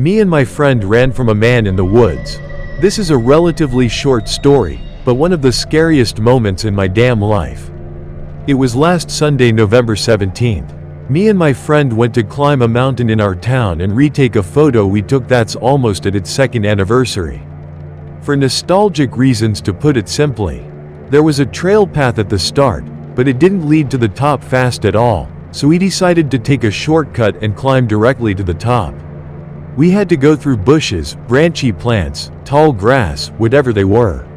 Me and my friend ran from a man in the woods. This is a relatively short story, but one of the scariest moments in my damn life. It was last Sunday, November 17th. Me and my friend went to climb a mountain in our town and retake a photo we took that's almost at its second anniversary. For nostalgic reasons, to put it simply, there was a trail path at the start, but it didn't lead to the top fast at all, so we decided to take a shortcut and climb directly to the top. We had to go through bushes, branchy plants, tall grass, whatever they were.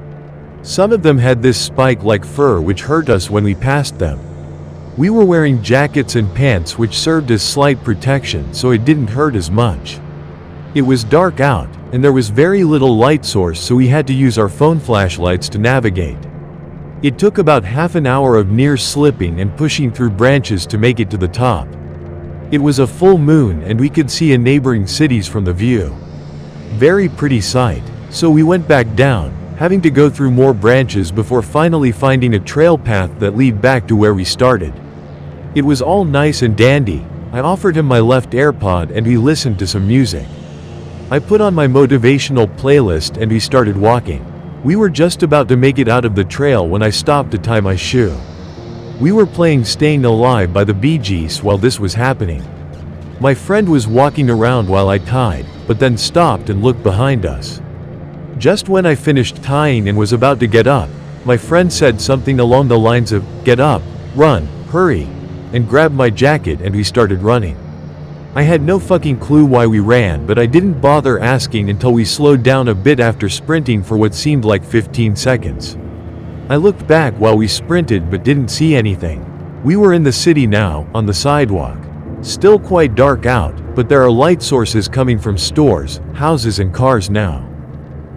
Some of them had this spike-like fur which hurt us when we passed them. We were wearing jackets and pants which served as slight protection, so it didn't hurt as much. It was dark out, and there was very little light source, so we had to use our phone flashlights to navigate. It took about half an hour of near slipping and pushing through branches to make it to the top. It was a full moon and we could see a neighboring cities from the view. Very pretty sight, so we went back down, having to go through more branches before finally finding a trail path that led back to where we started. It was all nice and dandy. I offered him my left AirPod and we listened to some music. I put on my motivational playlist and we started walking. We were just about to make it out of the trail when I stopped to tie my shoe. We were playing Staying Alive by the Bee Gees while this was happening. My friend was walking around while I tied, but then stopped and looked behind us. Just when I finished tying and was about to get up, my friend said something along the lines of, "Get up, run, hurry," and grabbed my jacket and we started running. I had no fucking clue why we ran, but I didn't bother asking until we slowed down a bit after sprinting for what seemed like 15 seconds. I looked back while we sprinted but didn't see anything. We were in the city now, on the sidewalk. Still quite dark out, but there are light sources coming from stores, houses and cars now.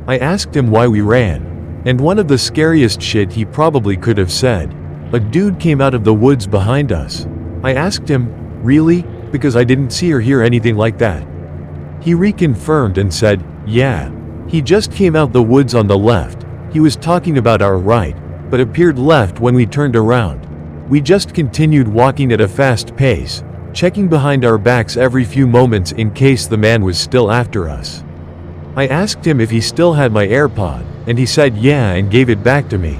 I asked him why we ran, and one of the scariest shit he probably could have said. A dude came out of the woods behind us. I asked him, "Really?" because I didn't see or hear anything like that. He reconfirmed and said, "Yeah. He just came out the woods on the left. He was talking about our right, but appeared left when we turned around. We just continued walking at a fast pace, checking behind our backs every few moments in case the man was still after us." I asked him if he still had my AirPod, and he said yeah and gave it back to me.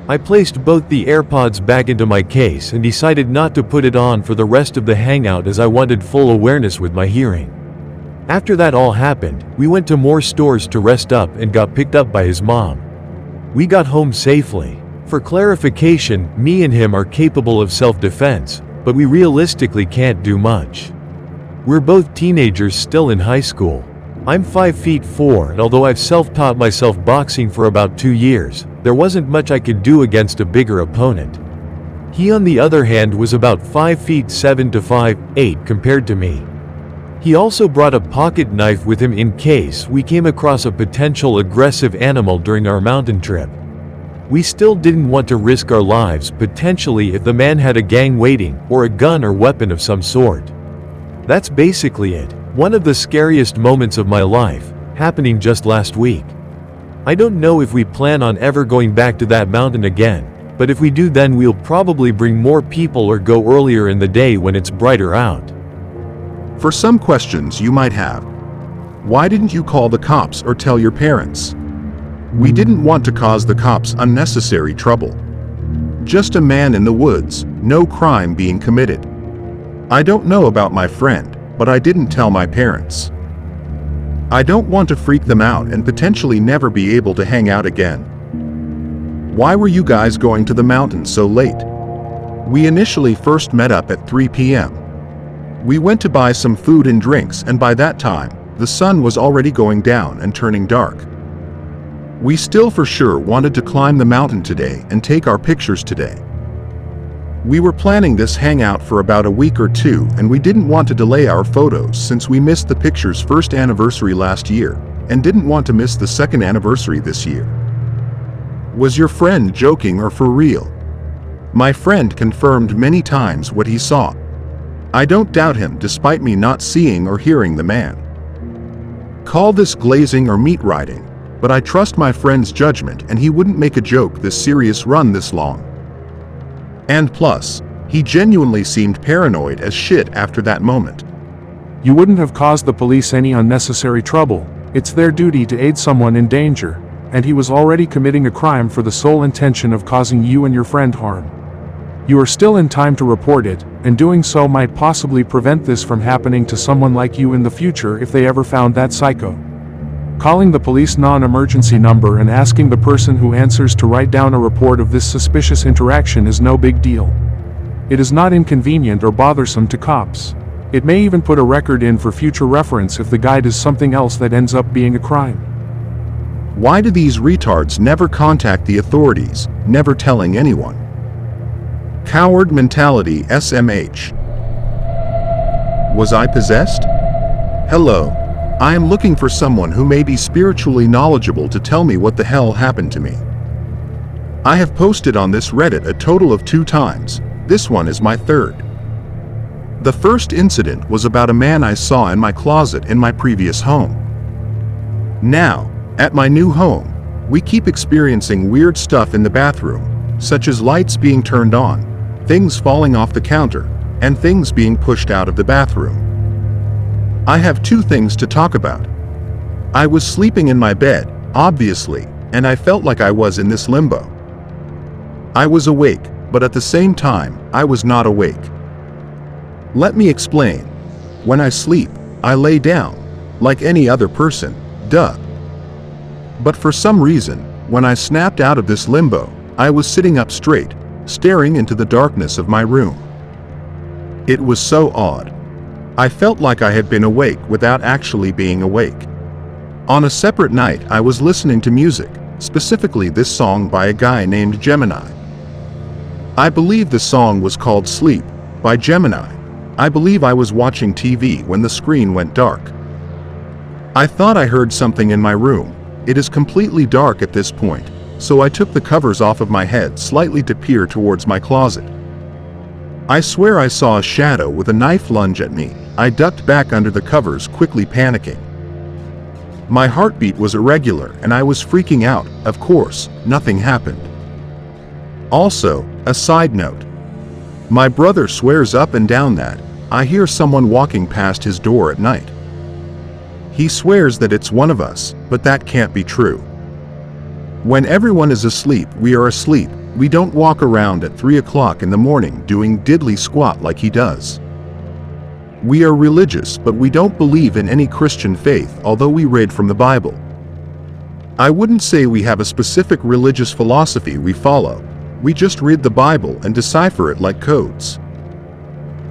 I placed both the AirPods back into my case and decided not to put it on for the rest of the hangout as I wanted full awareness with my hearing. After that all happened, we went to more stores to rest up and got picked up by his mom. We got home safely. For clarification, me and him are capable of self-defense, but we realistically can't do much. We're both teenagers still in high school. I'm 5'4", and although I've self-taught myself boxing for about 2 years, there wasn't much I could do against a bigger opponent. He on the other hand was about 5'7" to 5'8" compared to me. He also brought a pocket knife with him in case we came across a potential aggressive animal during our mountain trip. We still didn't want to risk our lives potentially if the man had a gang waiting, or a gun or weapon of some sort. That's basically it. One of the scariest moments of my life, happening just last week. I don't know if we plan on ever going back to that mountain again, but if we do then we'll probably bring more people or go earlier in the day when it's brighter out. For some questions you might have, why didn't you call the cops or tell your parents? We didn't want to cause the cops unnecessary trouble. Just a man in the woods, no crime being committed. I don't know about my friend, but I didn't tell my parents. I don't want to freak them out and potentially never be able to hang out again. Why were you guys going to the mountain so late? We initially first met up at 3 p.m. We went to buy some food and drinks, and by that time, the sun was already going down and turning dark. We still for sure wanted to climb the mountain today and take our pictures today. We were planning this hangout for about a week or two, and we didn't want to delay our photos since we missed the picture's first anniversary last year, and didn't want to miss the second anniversary this year. Was your friend joking or for real? My friend confirmed many times what he saw. I don't doubt him despite me not seeing or hearing the man. Call this glazing or meat riding, but I trust my friend's judgment and he wouldn't make a joke this serious run this long. And plus, he genuinely seemed paranoid as shit after that moment. You wouldn't have caused the police any unnecessary trouble. It's their duty to aid someone in danger, and he was already committing a crime for the sole intention of causing you and your friend harm. You are still in time to report it, and doing so might possibly prevent this from happening to someone like you in the future if they ever found that psycho. Calling the police non-emergency number and asking the person who answers to write down a report of this suspicious interaction is no big deal. It is not inconvenient or bothersome to cops. It may even put a record in for future reference if the guy does something else that ends up being a crime. Why do these retards never contact the authorities, never telling anyone? Coward mentality SMH. Was I possessed? Hello. I am looking for someone who may be spiritually knowledgeable to tell me what the hell happened to me. I have posted on this Reddit a total of 2 times. This one is my 3rd. The first incident was about a man I saw in my closet in my previous home. Now, at my new home, we keep experiencing weird stuff in the bathroom, such as lights being turned on, things falling off the counter, and things being pushed out of the bathroom. I have 2 things to talk about. I was sleeping in my bed, obviously, and I felt like I was in this limbo. I was awake, but at the same time, I was not awake. Let me explain. When I sleep, I lay down, like any other person, duh. But for some reason, when I snapped out of this limbo, I was sitting up straight, staring into the darkness of my room. It was so odd. I felt like I had been awake without actually being awake. On a separate night, I was listening to music, specifically this song by a guy named Gemini. I believe the song was called Sleep, by Gemini. I believe I was watching TV when the screen went dark. I thought I heard something in my room. It is completely dark at this point, so I took the covers off of my head slightly to peer towards my closet. I swear I saw a shadow with a knife lunge at me. I ducked back under the covers, quickly panicking. My heartbeat was irregular and I was freaking out. Of course, nothing happened. Also, a side note. My brother swears up and down that I hear someone walking past his door at night. He swears that it's one of us, but that can't be true. When everyone is asleep, we are asleep. We don't walk around at 3 o'clock in the morning doing diddly squat like he does. We are religious, but we don't believe in any Christian faith, although we read from the Bible. I wouldn't say we have a specific religious philosophy we follow. We just read the Bible and decipher it like codes.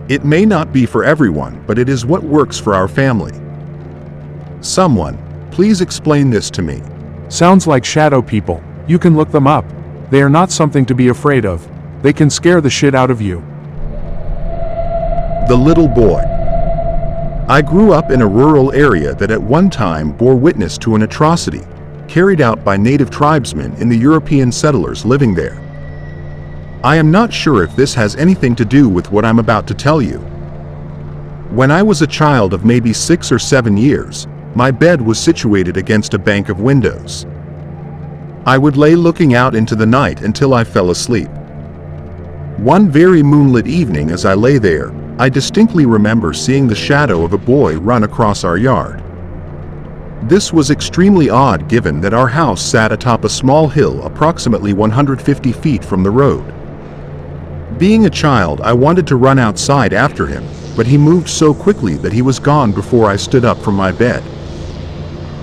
It may not be for everyone, but it is what works for our family. Someone, please explain this to me. Sounds like shadow people. You can look them up. They are not something to be afraid of. They can scare the shit out of you. The little boy. I grew up in a rural area that at one time bore witness to an atrocity carried out by native tribesmen in the European settlers living there. I am not sure if this has anything to do with what I'm about to tell you. When I was a child of maybe 6 or 7 years, my bed was situated against a bank of windows. I would lay looking out into the night until I fell asleep. One very moonlit evening as I lay there, I distinctly remember seeing the shadow of a boy run across our yard. This was extremely odd given that our house sat atop a small hill approximately 150 feet from the road. Being a child, I wanted to run outside after him, but he moved so quickly that he was gone before I stood up from my bed.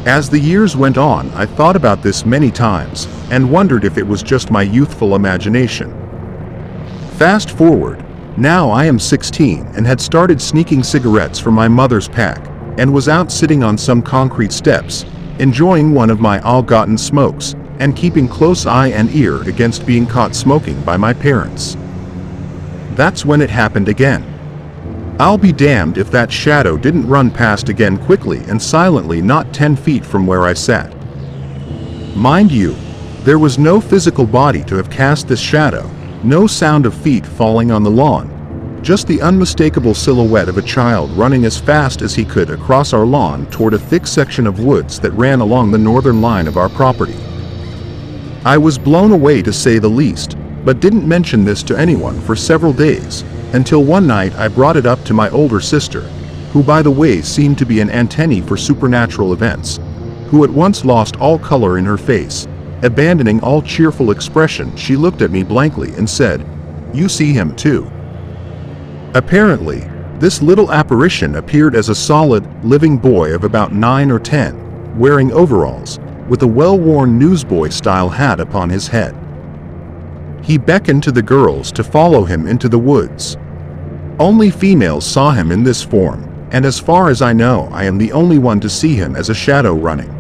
As the years went on, I thought about this many times and wondered if it was just my youthful imagination. Fast forward, now I am 16 and had started sneaking cigarettes from my mother's pack and was out sitting on some concrete steps, enjoying one of my ill-gotten smokes and keeping close eye and ear against being caught smoking by my parents. That's when it happened again. I'll be damned if that shadow didn't run past again quickly and silently, not 10 feet from where I sat. Mind you, there was no physical body to have cast this shadow, no sound of feet falling on the lawn, just the unmistakable silhouette of a child running as fast as he could across our lawn toward a thick section of woods that ran along the northern line of our property. I was blown away to say the least, but didn't mention this to anyone for several days, until one night I brought it up to my older sister, who by the way seemed to be an antennae for supernatural events, who at once lost all color in her face. Abandoning all cheerful expression, she looked at me blankly and said, "You see him too." Apparently, this little apparition appeared as a solid, living boy of about 9 or 10, wearing overalls, with a well-worn newsboy-style hat upon his head. He beckoned to the girls to follow him into the woods. Only females saw him in this form, and as far as I know, I am the only one to see him as a shadow running.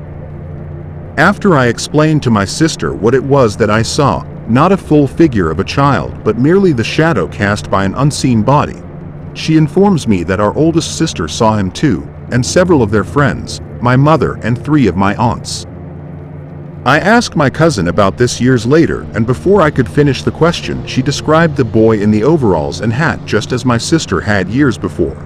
After I explained to my sister what it was that I saw, not a full figure of a child, but merely the shadow cast by an unseen body, she informs me that our oldest sister saw him too, and several of their friends, my mother and 3 of my aunts. I asked my cousin about this years later, and before I could finish the question, she described the boy in the overalls and hat just as my sister had years before.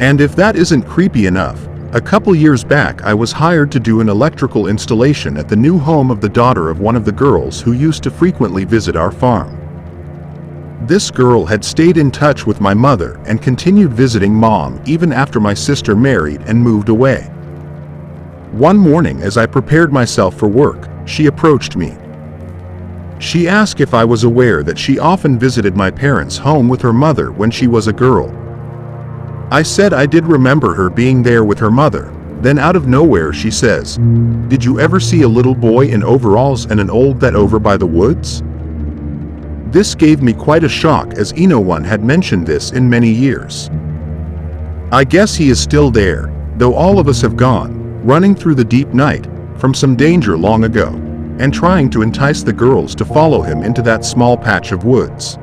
And if that isn't creepy enough, a couple years back I was hired to do an electrical installation at the new home of the daughter of one of the girls who used to frequently visit our farm. This girl had stayed in touch with my mother and continued visiting Mom even after my sister married and moved away. One morning as I prepared myself for work, she approached me. She asked if I was aware that she often visited my parents' home with her mother when she was a girl. I said I did remember her being there with her mother. Then out of nowhere she says, "Did you ever see a little boy in overalls and an old that over by the woods?" This gave me quite a shock, as no one had mentioned this in many years. I guess he is still there, though all of us have gone, running through the deep night, from some danger long ago, and trying to entice the girls to follow him into that small patch of woods.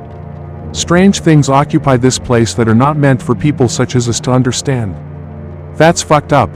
Strange things occupy this place that are not meant for people such as us to understand. That's fucked up.